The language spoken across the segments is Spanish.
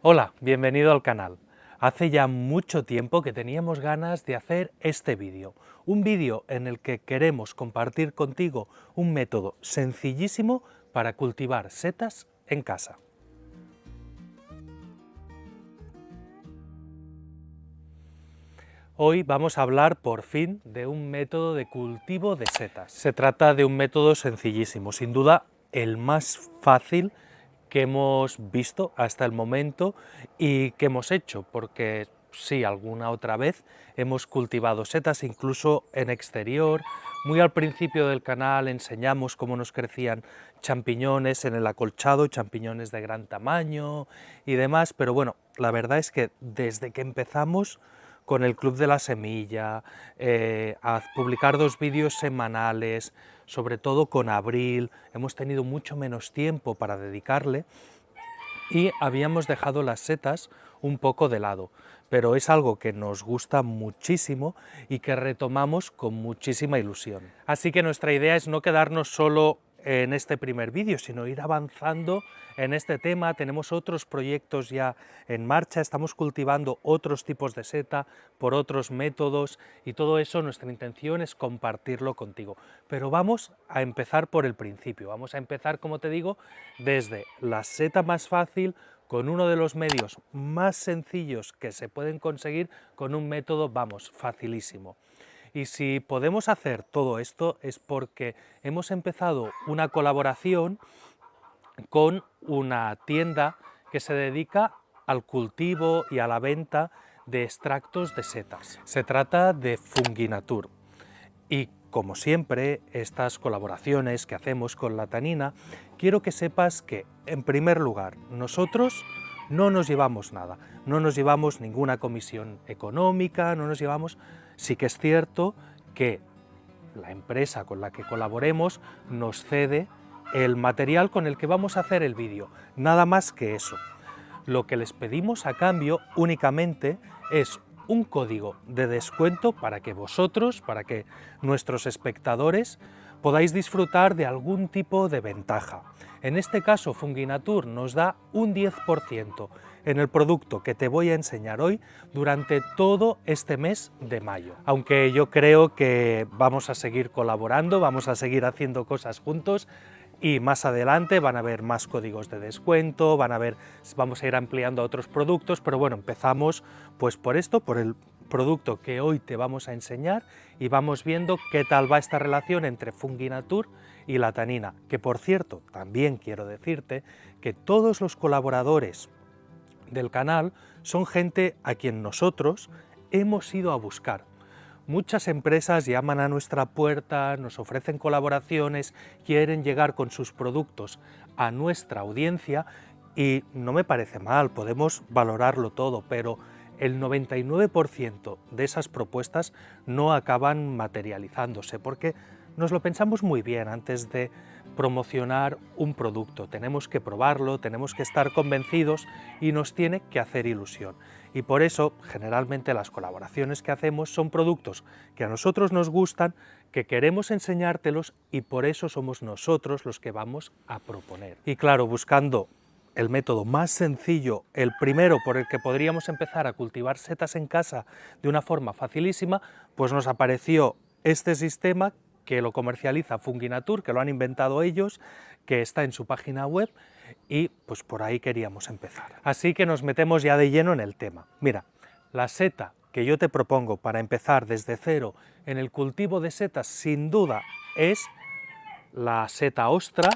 Hola, bienvenido al canal. Hace ya mucho tiempo que teníamos ganas de hacer este vídeo, un vídeo en el que queremos compartir contigo un método sencillísimo para cultivar setas en casa. Hoy vamos a hablar por fin de un método de cultivo de setas. Se trata de un método sencillísimo, sin duda el más fácil que hemos visto hasta el momento y que hemos hecho, porque sí, alguna otra vez hemos cultivado setas incluso en exterior. Muy al principio del canal enseñamos cómo nos crecían champiñones en el acolchado, champiñones de gran tamaño y demás, pero bueno, la verdad es que desde que empezamos con el Club de la Semilla, a publicar 2 vídeos semanales, sobre todo con Abril, hemos tenido mucho menos tiempo para dedicarle y habíamos dejado las setas un poco de lado, pero es algo que nos gusta muchísimo y que retomamos con muchísima ilusión. Así que nuestra idea es no quedarnos solo en este primer vídeo, sino ir avanzando en este tema. Tenemos otros proyectos ya en marcha, estamos cultivando otros tipos de seta por otros métodos y todo eso nuestra intención es compartirlo contigo. Pero vamos a empezar por el principio, vamos a empezar, como te digo, desde la seta más fácil, con uno de los medios más sencillos que se pueden conseguir con un método, vamos, facilísimo. Y si podemos hacer todo esto es porque hemos empezado una colaboración con una tienda que se dedica al cultivo y a la venta de extractos de setas. Se trata de Funginatur. Y como siempre, estas colaboraciones que hacemos con la tanina, quiero que sepas que, en primer lugar, nosotros no nos llevamos nada, no nos llevamos ninguna comisión económica, no nos llevamos... Sí que es cierto que la empresa con la que colaboremos nos cede el material con el que vamos a hacer el vídeo, nada más que eso. Lo que les pedimos a cambio únicamente es un código de descuento para que vosotros, para que nuestros espectadores podáis disfrutar de algún tipo de ventaja. En este caso, Funginatur nos da un 10% en el producto que te voy a enseñar hoy durante todo este mes de mayo. Aunque yo creo que vamos a seguir colaborando, vamos a seguir haciendo cosas juntos, y más adelante van a haber más códigos de descuento, vamos a ir ampliando a otros productos, pero bueno, empezamos pues por esto, por el producto que hoy te vamos a enseñar y vamos viendo qué tal va esta relación entre Funginatur y la tanina, que por cierto, también quiero decirte que todos los colaboradores del canal son gente a quien nosotros hemos ido a buscar. Muchas empresas llaman a nuestra puerta, nos ofrecen colaboraciones, quieren llegar con sus productos a nuestra audiencia y no me parece mal, podemos valorarlo todo, pero el 99% de esas propuestas no acaban materializándose porque nos lo pensamos muy bien antes de promocionar un producto. Tenemos que probarlo, tenemos que estar convencidos y nos tiene que hacer ilusión. Y por eso, generalmente, las colaboraciones que hacemos son productos que a nosotros nos gustan, que queremos enseñártelos y por eso somos nosotros los que vamos a proponer. Y claro, buscando el método más sencillo, el primero por el que podríamos empezar a cultivar setas en casa de una forma facilísima, pues nos apareció este sistema que lo comercializa Funginatur, que lo han inventado ellos, que está en su página web y pues por ahí queríamos empezar. Así que nos metemos ya de lleno en el tema. Mira, la seta que yo te propongo para empezar desde cero en el cultivo de setas sin duda es la seta ostra,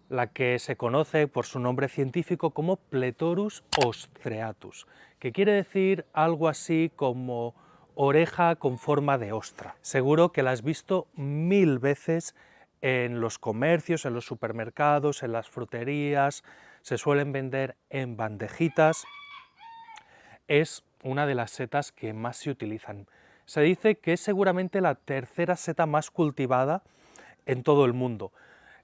la que se conoce por su nombre científico como Pletorus ostreatus, que quiere decir algo así como oreja con forma de ostra. Seguro que la has visto 1000 veces en los comercios, en los supermercados, en las fruterías, se suelen vender en bandejitas. Es una de las setas que más se utilizan. Se dice que es seguramente la tercera seta más cultivada en todo el mundo.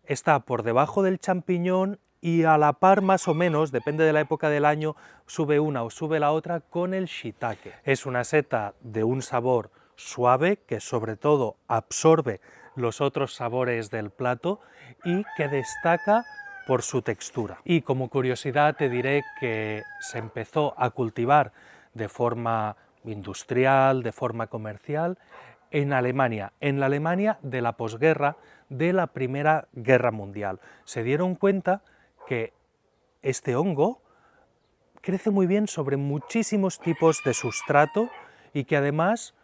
Está por debajo del champiñón y a la par más o menos, depende de la época del año, sube una o sube la otra con el shiitake. Es una seta de un sabor suave que sobre todo absorbe los otros sabores del plato y que destaca por su textura. Y como curiosidad te diré que se empezó a cultivar de forma industrial, de forma comercial, en Alemania, en la Alemania de la posguerra, de la Primera Guerra Mundial. Se dieron cuenta que este hongo crece muy bien sobre muchísimos tipos de sustrato y que además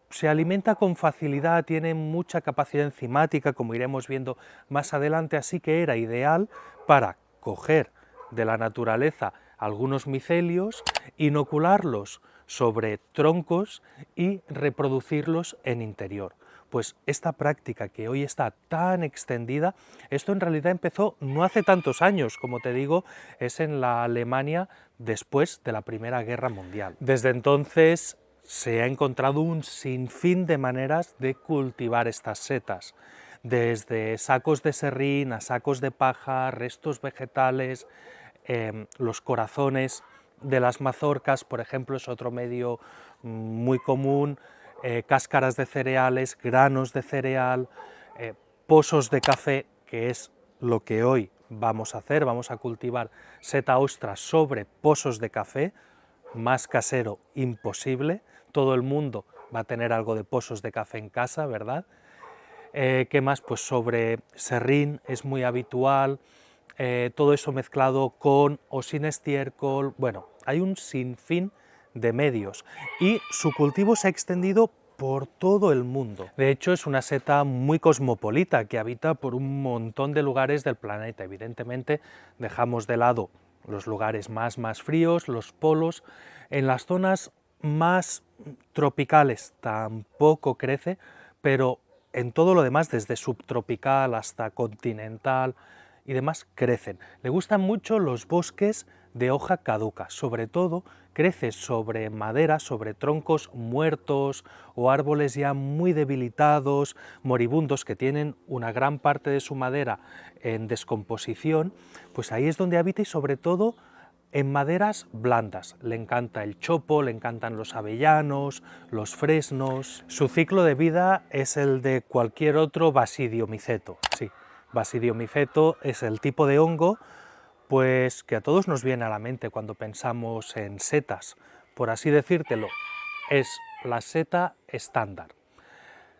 se alimenta con facilidad, tiene mucha capacidad enzimática, como iremos viendo más adelante, así que era ideal para coger de la naturaleza algunos micelios, inocularlos sobre troncos y reproducirlos en interior. Pues esta práctica que hoy está tan extendida, esto en realidad empezó no hace tantos años, como te digo, es en la Alemania después de la Primera Guerra Mundial. Desde entonces se ha encontrado un sinfín de maneras de cultivar estas setas, desde sacos de serrín a sacos de paja, restos vegetales, los corazones de las mazorcas, por ejemplo, es otro medio muy común, cáscaras de cereales, granos de cereal, pozos de café, que es lo que hoy vamos a hacer, vamos a cultivar seta ostra sobre pozos de café, más casero imposible, todo el mundo va a tener algo de pozos de café en casa, ¿verdad? ¿Qué más? Pues sobre serrín es muy habitual, todo eso mezclado con o sin estiércol, bueno, hay un sinfín de medios y su cultivo se ha extendido por todo el mundo. De hecho, es una seta muy cosmopolita que habita por un montón de lugares del planeta. Evidentemente, dejamos de lado los lugares más fríos, los polos. En las zonas más tropicales tampoco crece, pero en todo lo demás, desde subtropical hasta continental y demás, crecen. Le gustan mucho los bosques de hoja caduca, sobre todo crece sobre madera, sobre troncos muertos o árboles ya muy debilitados, moribundos, que tienen una gran parte de su madera en descomposición, pues ahí es donde habita y sobre todo en maderas blandas. Le encanta el chopo, le encantan los avellanos, los fresnos. Su ciclo de vida es el de cualquier otro Basidiomiceto. Sí, Basidiomiceto es el tipo de hongo pues que a todos nos viene a la mente cuando pensamos en setas. Por así decírtelo, es la seta estándar.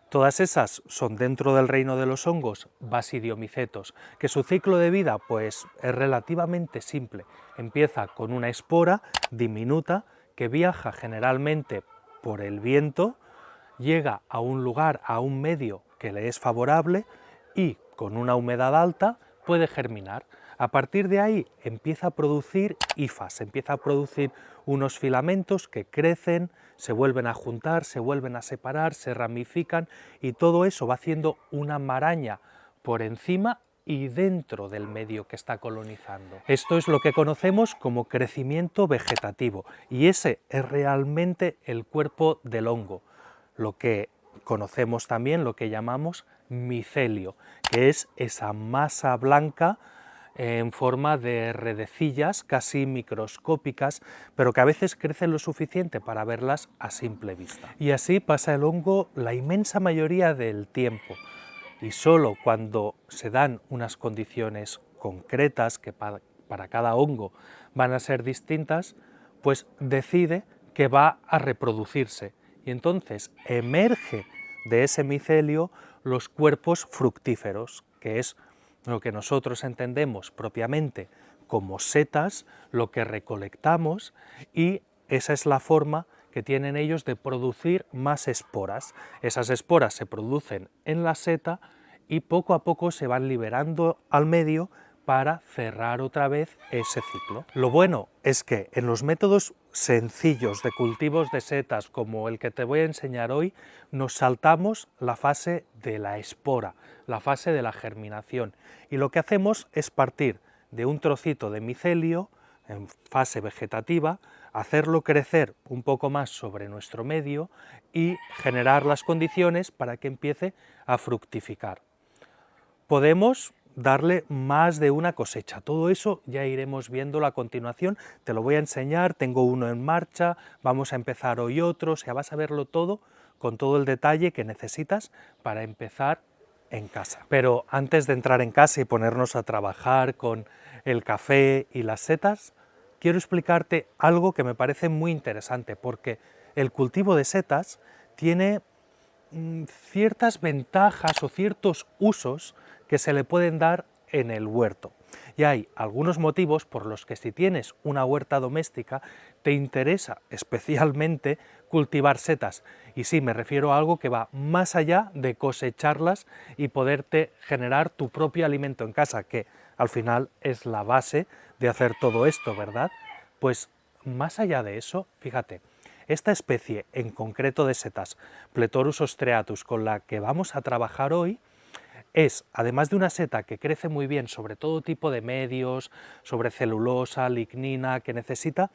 Todas esas son dentro del reino de los hongos basidiomicetos, que su ciclo de vida pues es relativamente simple. Empieza con una espora diminuta que viaja generalmente por el viento, llega a un lugar, a un medio que le es favorable y con una humedad alta puede germinar. A partir de ahí empieza a producir hifas, empieza a producir unos filamentos que crecen, se vuelven a juntar, se vuelven a separar, se ramifican y todo eso va haciendo una maraña por encima y dentro del medio que está colonizando. Esto es lo que conocemos como crecimiento vegetativo y ese es realmente el cuerpo del hongo, lo que conocemos también, lo que llamamos micelio, que es esa masa blanca en forma de redecillas casi microscópicas, pero que a veces crecen lo suficiente para verlas a simple vista. Y así pasa el hongo la inmensa mayoría del tiempo, y solo cuando se dan unas condiciones concretas que para cada hongo van a ser distintas, pues decide que va a reproducirse, y entonces emerge de ese micelio los cuerpos fructíferos, que es lo que nosotros entendemos propiamente como setas, lo que recolectamos, y esa es la forma que tienen ellos de producir más esporas. Esas esporas se producen en la seta y poco a poco se van liberando al medio para cerrar otra vez ese ciclo. Lo bueno es que en los métodos sencillos de cultivos de setas como el que te voy a enseñar hoy, nos saltamos la fase de la espora, la fase de la germinación, y lo que hacemos es partir de un trocito de micelio en fase vegetativa, hacerlo crecer un poco más sobre nuestro medio y generar las condiciones para que empiece a fructificar. Podemos darle más de una cosecha, todo eso ya iremos viéndolo a continuación, te lo voy a enseñar, tengo uno en marcha, vamos a empezar hoy otro, o sea, vas a verlo todo con todo el detalle que necesitas para empezar en casa. Pero antes de entrar en casa y ponernos a trabajar con el café y las setas, quiero explicarte algo que me parece muy interesante, porque el cultivo de setas tiene ciertas ventajas o ciertos usos que se le pueden dar en el huerto. Y hay algunos motivos por los que si tienes una huerta doméstica te interesa especialmente cultivar setas. Y sí, me refiero a algo que va más allá de cosecharlas y poderte generar tu propio alimento en casa, que al final es la base de hacer todo esto, ¿verdad? Pues más allá de eso, fíjate, esta especie en concreto de setas, Pletorus ostreatus, con la que vamos a trabajar hoy, es, además de una seta que crece muy bien sobre todo tipo de medios, sobre celulosa, lignina, que necesita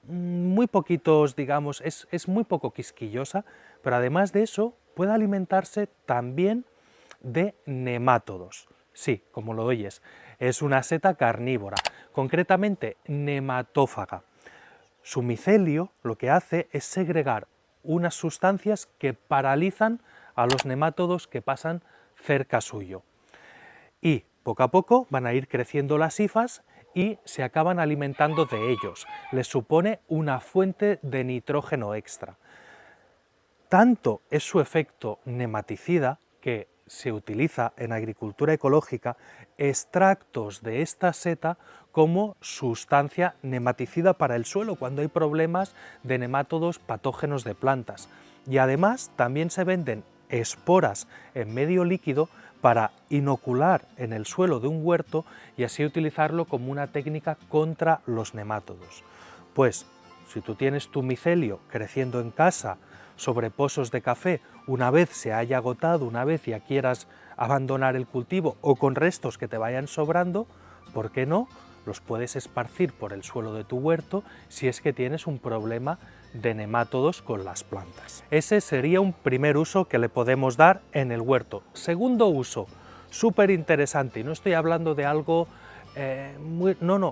muy poquitos, digamos, es muy poco quisquillosa, pero además de eso puede alimentarse también de nemátodos. Sí, como lo oyes, es una seta carnívora, concretamente nematófaga. Su micelio lo que hace es segregar unas sustancias que paralizan a los nemátodos que pasan cerca suyo. Y poco a poco van a ir creciendo las hifas y se acaban alimentando de ellos. Les supone una fuente de nitrógeno extra. Tanto es su efecto nematicida que se utiliza en agricultura ecológica extractos de esta seta como sustancia nematicida para el suelo cuando hay problemas de nemátodos patógenos de plantas. Y además también se venden esporas en medio líquido para inocular en el suelo de un huerto y así utilizarlo como una técnica contra los nemátodos. Pues si tú tienes tu micelio creciendo en casa sobre pozos de café, una vez se haya agotado, una vez ya quieras abandonar el cultivo o con restos que te vayan sobrando, ¿por qué no? Los puedes esparcir por el suelo de tu huerto si es que tienes un problema de nemátodos con las plantas. Ese sería un primer uso que le podemos dar en el huerto. Segundo uso, súper interesante, y no estoy hablando de algo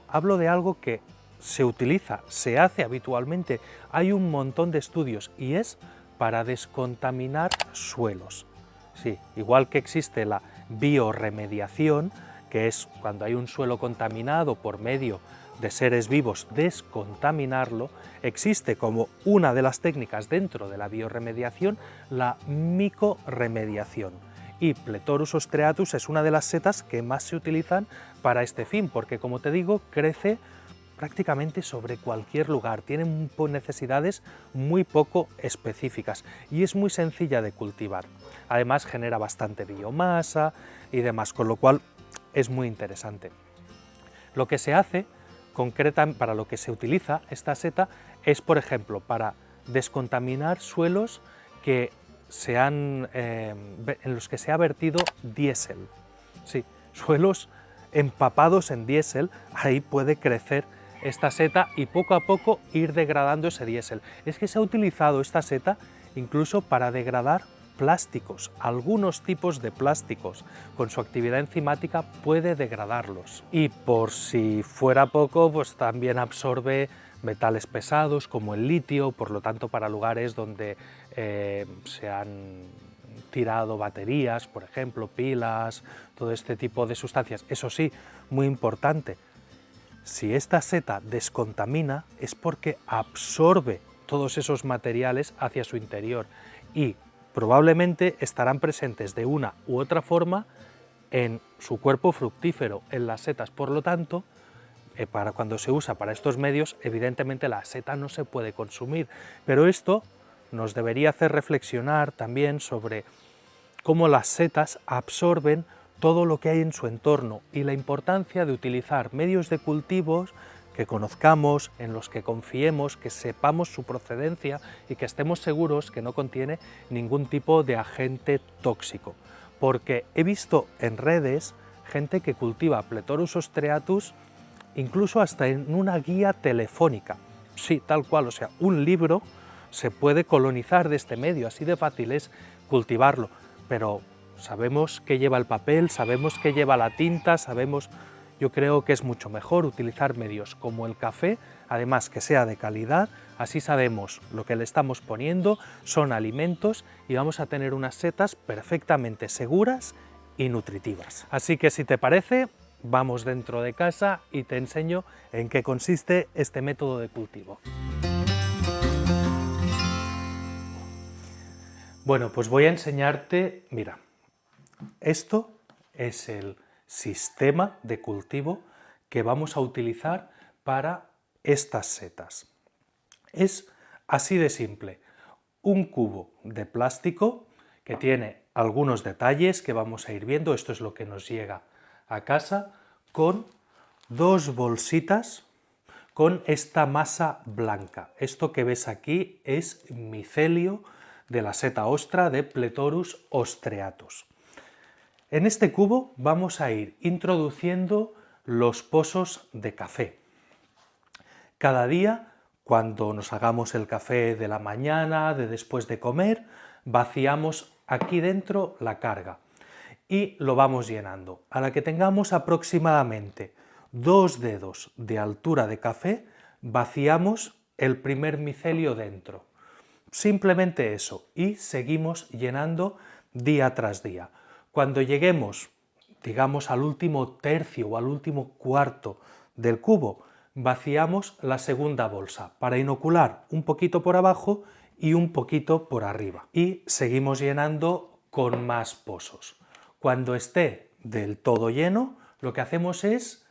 hablo de algo que se utiliza, se hace habitualmente, hay un montón de estudios y es para descontaminar suelos. Sí, igual que existe la biorremediación, que es cuando hay un suelo contaminado por medio de seres vivos, descontaminarlo, existe como una de las técnicas dentro de la biorremediación la micorremediación. Y Pletorus ostreatus es una de las setas que más se utilizan para este fin, porque como te digo, crece prácticamente sobre cualquier lugar, tiene necesidades muy poco específicas y es muy sencilla de cultivar. Además genera bastante biomasa y demás, con lo cual es muy interesante. Lo que se hace, para lo que se utiliza esta seta, es por ejemplo para descontaminar suelos que en los que se ha vertido diésel. Sí, suelos empapados en diésel, ahí puede crecer esta seta y poco a poco ir degradando ese diésel. Es que se ha utilizado esta seta incluso para degradar plásticos, algunos tipos de plásticos, con su actividad enzimática puede degradarlos. Y por si fuera poco, pues también absorbe metales pesados como el litio, por lo tanto para lugares donde se han tirado baterías, por ejemplo, pilas, todo este tipo de sustancias. Eso sí, muy importante, si esta seta descontamina es porque absorbe todos esos materiales hacia su interior y probablemente estarán presentes de una u otra forma en su cuerpo fructífero, en las setas. Por lo tanto, para cuando se usa para estos medios, evidentemente la seta no se puede consumir, pero esto nos debería hacer reflexionar también sobre cómo las setas absorben todo lo que hay en su entorno y la importancia de utilizar medios de cultivos que conozcamos, en los que confiemos, que sepamos su procedencia y que estemos seguros que no contiene ningún tipo de agente tóxico. Porque he visto en redes gente que cultiva Pletorus ostreatus incluso hasta en una guía telefónica. Sí, tal cual, o sea, un libro se puede colonizar de este medio, así de fácil es cultivarlo, pero sabemos qué lleva el papel, sabemos qué lleva la tinta, yo creo que es mucho mejor utilizar medios como el café, además que sea de calidad, así sabemos lo que le estamos poniendo, son alimentos y vamos a tener unas setas perfectamente seguras y nutritivas. Así que si te parece, vamos dentro de casa y te enseño en qué consiste este método de cultivo. Bueno, pues voy a enseñarte, mira, esto es el sistema de cultivo que vamos a utilizar para estas setas. Es así de simple, un cubo de plástico que tiene algunos detalles que vamos a ir viendo, esto es lo que nos llega a casa, con dos bolsitas con esta masa blanca. Esto que ves aquí es micelio de la seta ostra de Pletorus ostreatus. En este cubo vamos a ir introduciendo los pozos de café. Cada día, cuando nos hagamos el café de la mañana, de después de comer, vaciamos aquí dentro la carga y lo vamos llenando. A la que tengamos aproximadamente 2 dedos de altura de café, vaciamos el primer micelio dentro. Simplemente eso, y seguimos llenando día tras día. Cuando lleguemos, digamos, al último tercio o al último cuarto del cubo, vaciamos la segunda bolsa para inocular un poquito por abajo y un poquito por arriba. Y seguimos llenando con más pozos. Cuando esté del todo lleno, lo que hacemos es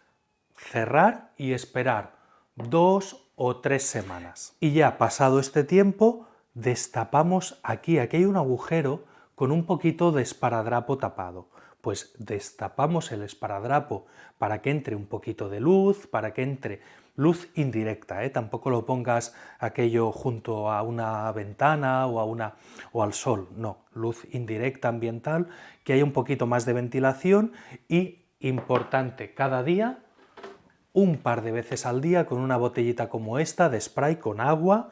cerrar y esperar 2 o 3 semanas. Y ya pasado este tiempo, destapamos aquí hay un agujero con un poquito de esparadrapo tapado. Pues destapamos el esparadrapo para que entre un poquito de luz, para que entre luz indirecta, tampoco lo pongas aquello junto a una ventana o al sol, no, luz indirecta ambiental, que haya un poquito más de ventilación y, importante, cada día, un par de veces al día con una botellita como esta de spray con agua,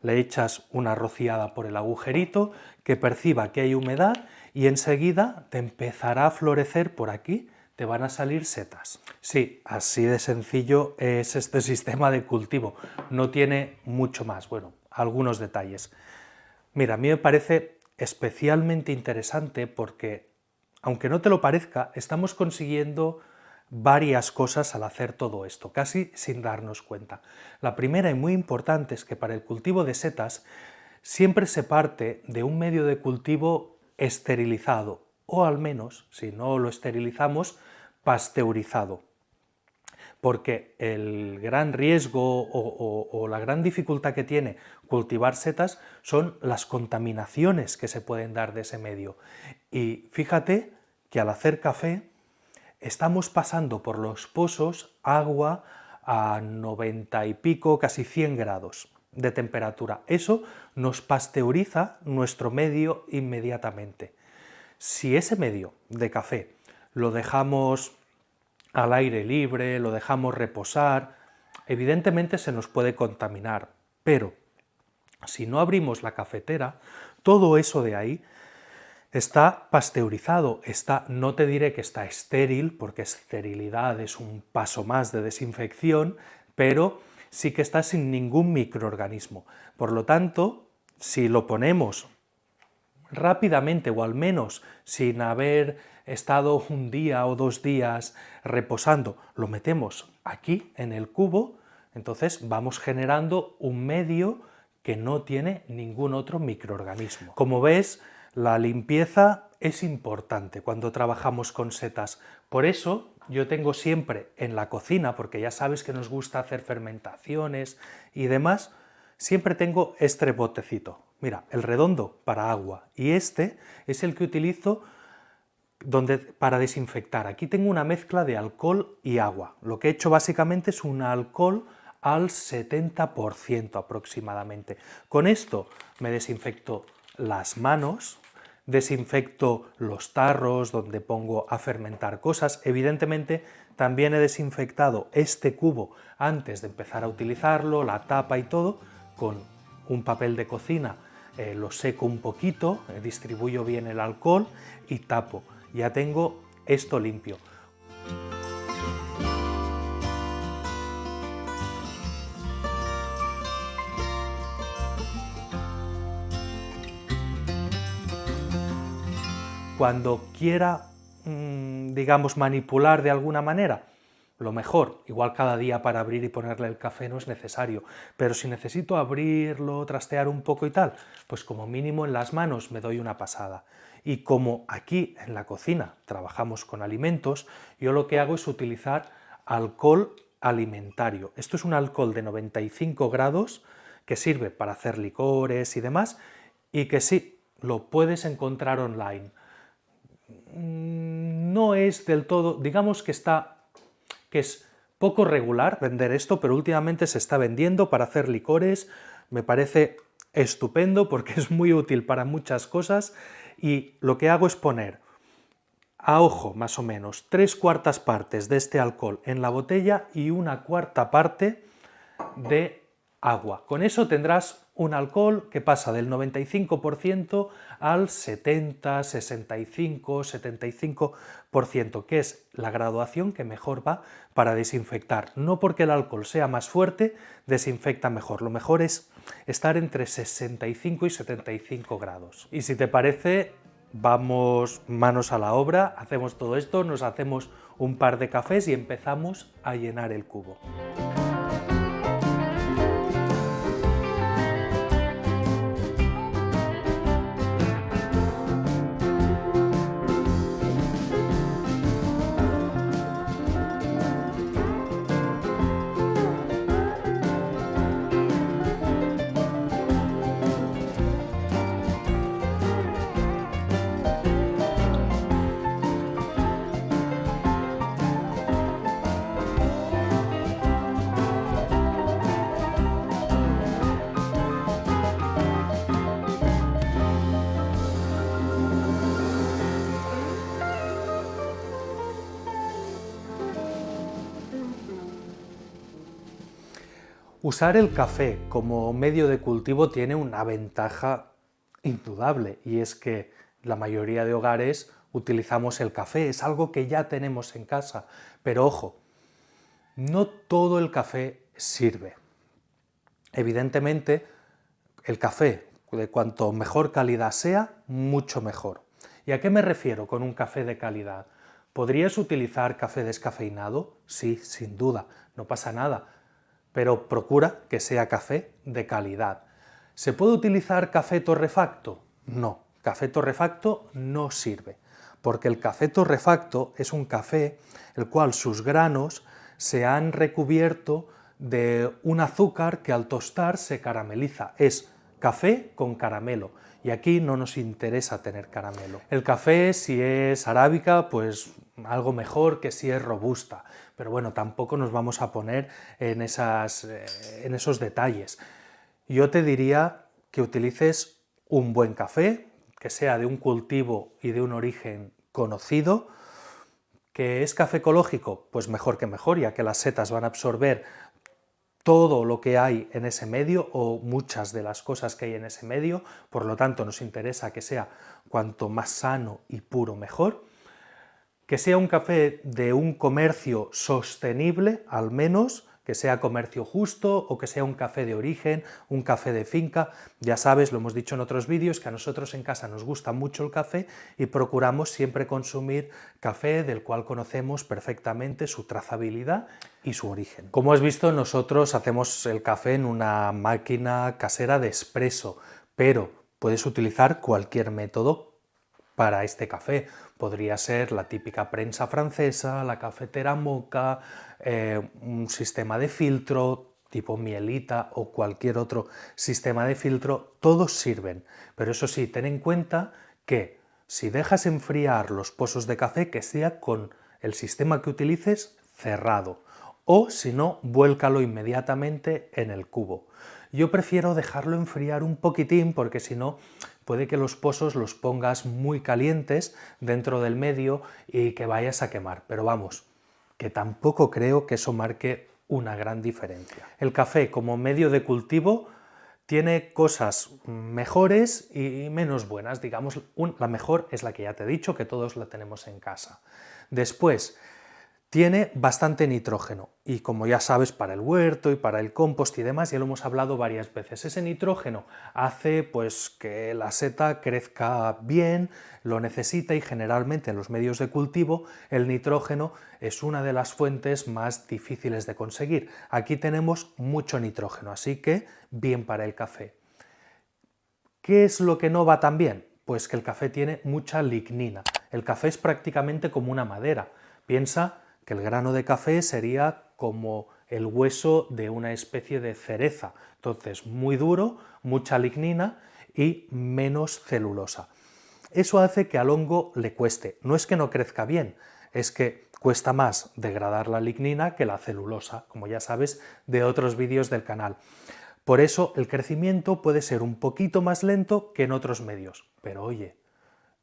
le echas una rociada por el agujerito, que perciba que hay humedad y enseguida te empezará a florecer por aquí, te van a salir setas. Sí, así de sencillo es este sistema de cultivo, no tiene mucho más, bueno, algunos detalles. Mira, a mí me parece especialmente interesante porque, aunque no te lo parezca, estamos consiguiendo varias cosas al hacer todo esto, casi sin darnos cuenta. La primera y muy importante es que para el cultivo de setas siempre se parte de un medio de cultivo esterilizado, o al menos, si no lo esterilizamos, pasteurizado. Porque el gran riesgo o la gran dificultad que tiene cultivar setas son las contaminaciones que se pueden dar de ese medio. Y fíjate que al hacer café estamos pasando por los pozos agua a 90 y pico, casi 100 grados de temperatura. Eso nos pasteuriza nuestro medio inmediatamente. Si ese medio de café lo dejamos al aire libre, lo dejamos reposar, evidentemente se nos puede contaminar, pero si no abrimos la cafetera, todo eso de ahí está pasteurizado, no te diré que está estéril, porque esterilidad es un paso más de desinfección, pero sí que está sin ningún microorganismo. Por lo tanto, si lo ponemos rápidamente, o al menos sin haber estado un día o 2 días reposando, lo metemos aquí en el cubo, entonces vamos generando un medio que no tiene ningún otro microorganismo. Como ves, la limpieza es importante cuando trabajamos con setas. Por eso yo tengo siempre en la cocina, porque ya sabes que nos gusta hacer fermentaciones y demás, siempre tengo este botecito. Mira, el redondo para agua, y este es el que utilizo para desinfectar. Aquí tengo una mezcla de alcohol y agua. Lo que he hecho básicamente es un alcohol al 70% aproximadamente. Con esto me desinfecto las manos, desinfecto los tarros donde pongo a fermentar cosas. Evidentemente también he desinfectado este cubo antes de empezar a utilizarlo, la tapa y todo, con un papel de cocina. Lo seco un poquito, distribuyo bien el alcohol y tapo. Ya tengo esto limpio. Cuando quiera digamos, manipular de alguna manera, lo mejor. Igual cada día para abrir y ponerle el café no es necesario, pero si necesito abrirlo, trastear un poco y tal, pues como mínimo en las manos me doy una pasada. Y como aquí en la cocina trabajamos con alimentos, yo lo que hago es utilizar alcohol alimentario. Esto es un alcohol de 95 grados que sirve para hacer licores y demás, y que sí, lo puedes encontrar online. No es del todo, digamos que es poco regular vender esto, pero últimamente se está vendiendo para hacer licores. Me parece estupendo porque es muy útil para muchas cosas, y lo que hago es poner a ojo, más o menos, 3/4 partes de este alcohol en la botella y 1/4 parte de agua. Con eso tendrás un alcohol que pasa del 95% al 70, 65, 75%, que es la graduación que mejor va para desinfectar. No porque el alcohol sea más fuerte, desinfecta mejor. Lo mejor es estar entre 65 y 75 grados. Y si te parece, vamos manos a la obra, hacemos todo esto, nos hacemos un par de cafés y empezamos a llenar el cubo. Usar el café como medio de cultivo tiene una ventaja indudable, y es que la mayoría de hogares utilizamos el café, es algo que ya tenemos en casa. Pero ojo, no todo el café sirve. Evidentemente, el café, de cuanto mejor calidad sea, mucho mejor. ¿Y a qué me refiero con un café de calidad? ¿Podrías utilizar café descafeinado? Sí, sin duda, no pasa nada, pero procura que sea café de calidad. ¿Se puede utilizar café torrefacto? No, café torrefacto no sirve, porque el café torrefacto es un café el cual sus granos se han recubierto de un azúcar que al tostar se carameliza. Es café con caramelo, y aquí no nos interesa tener caramelo. El café, si es arábica, pues algo mejor que si es robusta, pero bueno, tampoco nos vamos a poner en esos detalles. Yo te diría que utilices un buen café, que sea de un cultivo y de un origen conocido. ¿Que es café ecológico? Pues mejor que mejor, ya que las setas van a absorber todo lo que hay en ese medio, o muchas de las cosas que hay en ese medio, por lo tanto nos interesa que sea cuanto más sano y puro mejor. Que sea un café de un comercio sostenible, al menos, que sea comercio justo, o que sea un café de origen, un café de finca. Ya sabes, lo hemos dicho en otros vídeos, que a nosotros en casa nos gusta mucho el café y procuramos siempre consumir café del cual conocemos perfectamente su trazabilidad y su origen. Como has visto, nosotros hacemos el café en una máquina casera de expreso, pero puedes utilizar cualquier método para este café. Podría ser la típica prensa francesa, la cafetera moka, un sistema de filtro tipo mielita o cualquier otro sistema de filtro. Todos sirven, pero eso sí, ten en cuenta que si dejas enfriar los pozos de café, que sea con el sistema que utilices cerrado, o si no, vuélcalo inmediatamente en el cubo. Yo prefiero dejarlo enfriar un poquitín, porque si no, puede que los pozos los pongas muy calientes dentro del medio y que vayas a quemar. Pero vamos, que tampoco creo que eso marque una gran diferencia. El café como medio de cultivo tiene cosas mejores y menos buenas. Digamos, la mejor es la que ya te he dicho, que todos la tenemos en casa. Después, Tiene bastante nitrógeno y, como ya sabes, para el huerto y para el compost y demás, ya lo hemos hablado varias veces. Ese nitrógeno hace pues que la seta crezca bien, lo necesita, y generalmente en los medios de cultivo el nitrógeno es una de las fuentes más difíciles de conseguir. Aquí tenemos mucho nitrógeno, así que bien para el café. ¿Qué es lo que no va tan bien? Pues que el café tiene mucha lignina. El café es prácticamente como una madera. Piensa que el grano de café sería como el hueso de una especie de cereza. Entonces, muy duro, mucha lignina y menos celulosa. Eso hace que al hongo le cueste. No es que no crezca bien, es que cuesta más degradar la lignina que la celulosa, como ya sabes de otros vídeos del canal. Por eso el crecimiento puede ser un poquito más lento que en otros medios. Pero oye,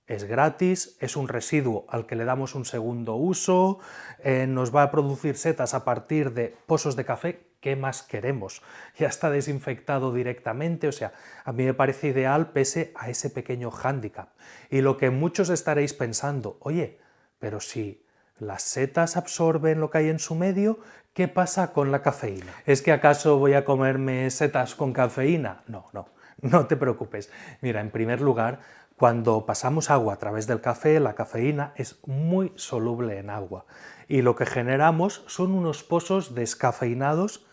es gratis, es un residuo al que le damos un segundo uso, nos va a producir setas a partir de pozos de café. ¿Qué más queremos? Ya está desinfectado directamente, o sea, a mí me parece ideal pese a ese pequeño hándicap. Y lo que muchos estaréis pensando, oye, pero si las setas absorben lo que hay en su medio, ¿qué pasa con la cafeína? ¿Es que acaso voy a comerme setas con cafeína? No, no, no te preocupes. Mira, en primer lugar, cuando pasamos agua a través del café, la cafeína es muy soluble en agua y lo que generamos son unos pozos descafeinados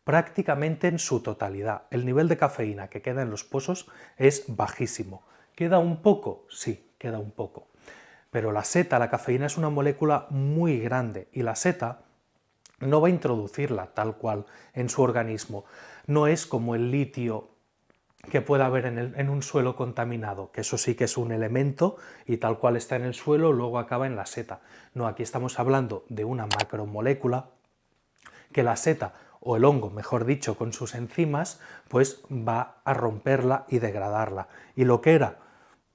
prácticamente en su totalidad. El nivel de cafeína que queda en los pozos es bajísimo. ¿Queda un poco? Sí, queda un poco. Pero la seta, la cafeína, es una molécula muy grande y la seta no va a introducirla tal cual en su organismo. No es como el litio que pueda haber en un suelo contaminado, que eso sí que es un elemento y tal cual está en el suelo, luego acaba en la seta. No, aquí estamos hablando de una macromolécula que la seta, o el hongo, mejor dicho, con sus enzimas, pues va a romperla y degradarla. Y lo que era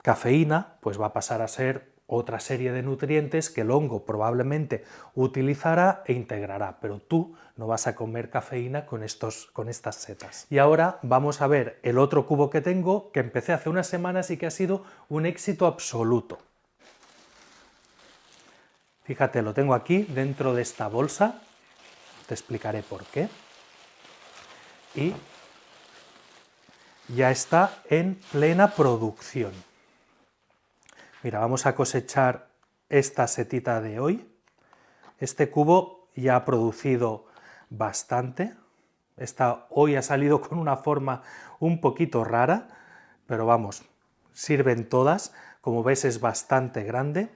cafeína, pues va a pasar a ser otra serie de nutrientes que el hongo probablemente utilizará e integrará, pero tú no vas a comer cafeína con estas setas. Y ahora vamos a ver el otro cubo que tengo, que empecé hace unas semanas y que ha sido un éxito absoluto. Fíjate, lo tengo aquí dentro de esta bolsa, te explicaré por qué. Y ya está en plena producción. Mira, vamos a cosechar esta setita de hoy. Este cubo ya ha producido bastante. Hoy ha salido con una forma un poquito rara, pero vamos, sirven todas. Como ves, es bastante grande.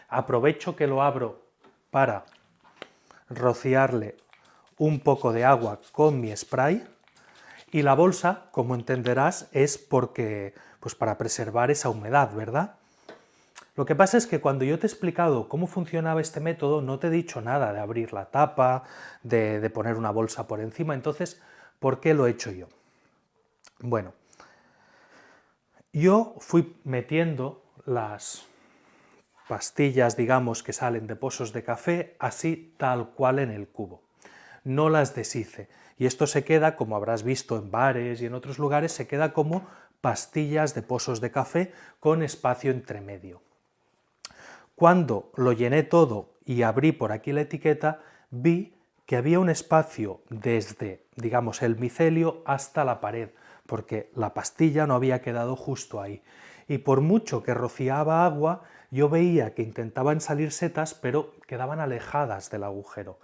Aprovecho que lo abro para rociarle un poco de agua con mi spray. Y la bolsa, como entenderás, es porque, pues para preservar esa humedad, ¿verdad? Lo que pasa es que cuando yo te he explicado cómo funcionaba este método, no te he dicho nada de abrir la tapa, de poner una bolsa por encima. Entonces, ¿por qué lo he hecho yo? Bueno, yo fui metiendo las pastillas, digamos, que salen de pozos de café, así tal cual en el cubo. No las deshice. Y esto se queda, como habrás visto en bares y en otros lugares, se queda como pastillas de pozos de café con espacio entre medio. Cuando lo llené todo y abrí por aquí la etiqueta, vi que había un espacio desde, digamos, el micelio hasta la pared, porque la pastilla no había quedado justo ahí. Y por mucho que rociaba agua, yo veía que intentaban salir setas, pero quedaban alejadas del agujero.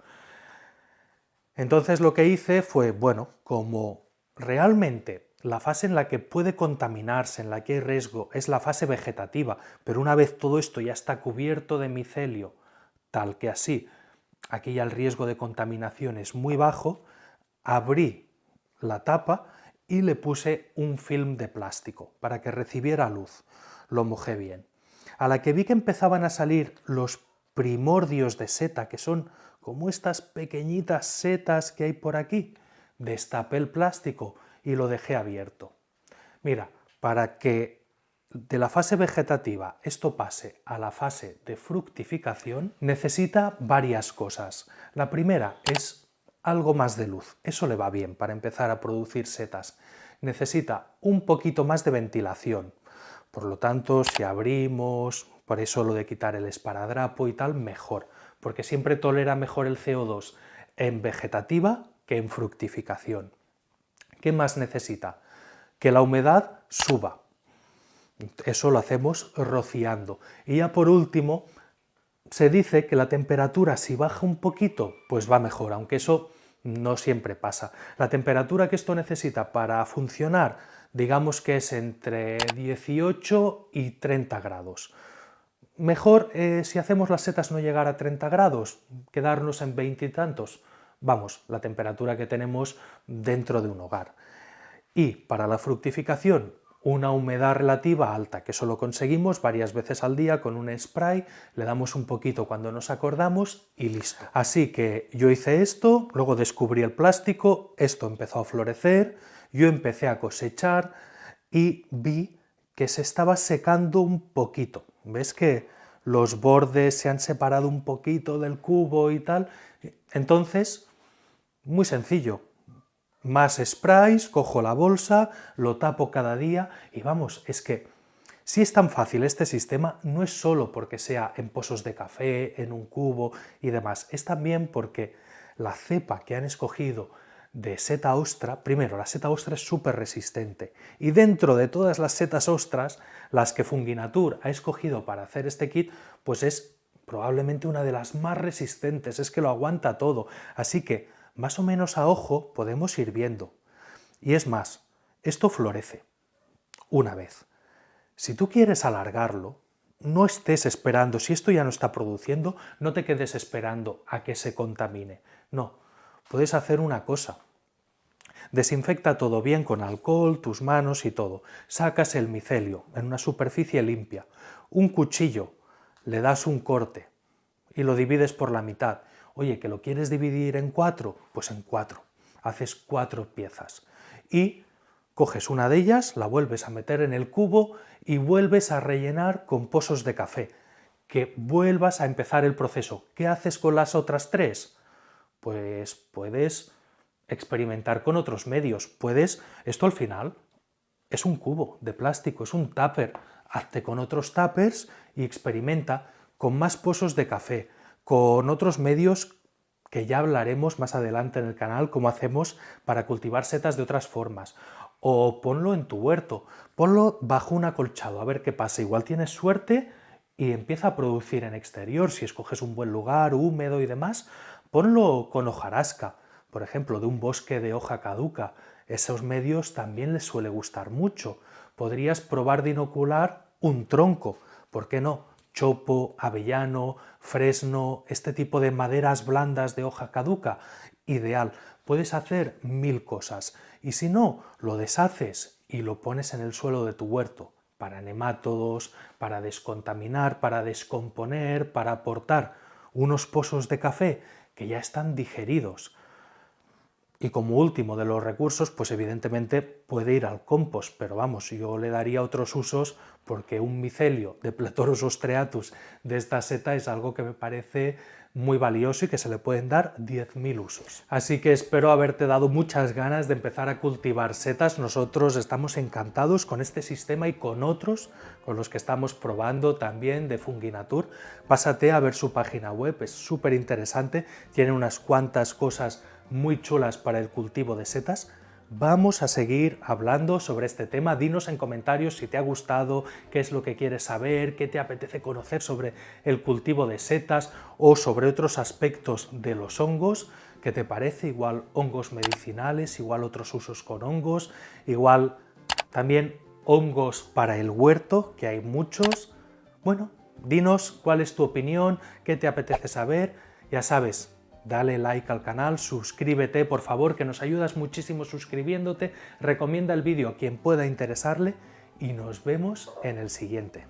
Entonces lo que hice fue, bueno, como realmente la fase en la que puede contaminarse, en la que hay riesgo, es la fase vegetativa, pero una vez todo esto ya está cubierto de micelio, tal que así, aquí ya el riesgo de contaminación es muy bajo, abrí la tapa y le puse un film de plástico para que recibiera luz. Lo mojé bien. A la que vi que empezaban a salir los primordios de seta, que son como estas pequeñitas setas que hay por aquí, destapé el plástico y lo dejé abierto. Mira, para que de la fase vegetativa esto pase a la fase de fructificación, necesita varias cosas. La primera es algo más de luz, eso le va bien para empezar a producir setas. Necesita un poquito más de ventilación, por lo tanto, si abrimos, por eso lo de quitar el esparadrapo y tal, mejor, porque siempre tolera mejor el CO2 en vegetativa que en fructificación. ¿Qué más necesita? Que la humedad suba. Eso lo hacemos rociando. Y ya por último, se dice que la temperatura, si baja un poquito, pues va mejor, aunque eso no siempre pasa. La temperatura que esto necesita para funcionar, digamos que es entre 18 y 30 grados. Mejor si hacemos las setas no llegar a 30 grados, quedarnos en 20 y tantos. Vamos, la temperatura que tenemos dentro de un hogar. Y para la fructificación, una humedad relativa alta, que eso lo conseguimos varias veces al día con un spray, le damos un poquito cuando nos acordamos y listo. Así que yo hice esto, luego descubrí el plástico, esto empezó a florecer, yo empecé a cosechar y vi que se estaba secando un poquito. ¿Ves que los bordes se han separado un poquito del cubo y tal? Entonces, muy sencillo. Más sprays, cojo la bolsa, lo tapo cada día y vamos, es que si es tan fácil este sistema, no es solo porque sea en pozos de café, en un cubo y demás, es también porque la cepa que han escogido de seta ostra, primero, la seta ostra es súper resistente y dentro de todas las setas ostras, las que Funginatur ha escogido para hacer este kit, pues es probablemente una de las más resistentes, es que lo aguanta todo, así que más o menos a ojo podemos ir viendo. Y es más, esto florece una vez. Si tú quieres alargarlo, no estés esperando, si esto ya no está produciendo, no te quedes esperando a que se contamine. No, puedes hacer una cosa. Desinfecta todo bien con alcohol, tus manos y todo. Sacas el micelio en una superficie limpia. Un cuchillo, le das un corte y lo divides por la mitad. Oye, ¿que lo quieres dividir en 4? Pues en 4. Haces 4 piezas. Y coges una de ellas, la vuelves a meter en el cubo y vuelves a rellenar con pozos de café. Que vuelvas a empezar el proceso. ¿Qué haces con las otras 3? Pues puedes experimentar con otros medios. Esto al final es un cubo de plástico, es un tupper. Hazte con otros tuppers y experimenta con más pozos de café, con otros medios que ya hablaremos más adelante en el canal, cómo hacemos para cultivar setas de otras formas. O ponlo en tu huerto, ponlo bajo un acolchado, a ver qué pasa. Igual tienes suerte y empieza a producir en exterior. Si escoges un buen lugar, húmedo y demás, ponlo con hojarasca, por ejemplo, de un bosque de hoja caduca. Esos medios también les suele gustar mucho. Podrías probar de inocular un tronco, ¿por qué no? Chopo, avellano, fresno, este tipo de maderas blandas de hoja caduca, ideal. Puedes hacer 1000 cosas y si no, lo deshaces y lo pones en el suelo de tu huerto para nemátodos, para descontaminar, para descomponer, para aportar unos pozos de café que ya están digeridos. Y como último de los recursos, pues evidentemente puede ir al compost, pero vamos, yo le daría otros usos porque un micelio de Platorus ostreatus de esta seta es algo que me parece muy valioso y que se le pueden dar 10.000 usos. Así que espero haberte dado muchas ganas de empezar a cultivar setas. Nosotros estamos encantados con este sistema y con otros con los que estamos probando también de Funginatur. Pásate a ver su página web, es súper interesante, tiene unas cuantas cosas muy chulas para el cultivo de setas. Vamos a seguir hablando sobre este tema. Dinos en comentarios si te ha gustado, qué es lo que quieres saber, qué te apetece conocer sobre el cultivo de setas o sobre otros aspectos de los hongos. ¿Qué te parece? Igual hongos medicinales, igual otros usos con hongos, igual también hongos para el huerto, que hay muchos. Bueno, dinos cuál es tu opinión, qué te apetece saber. Ya sabes, dale like al canal, suscríbete por favor, que nos ayudas muchísimo suscribiéndote, recomienda el vídeo a quien pueda interesarle y nos vemos en el siguiente.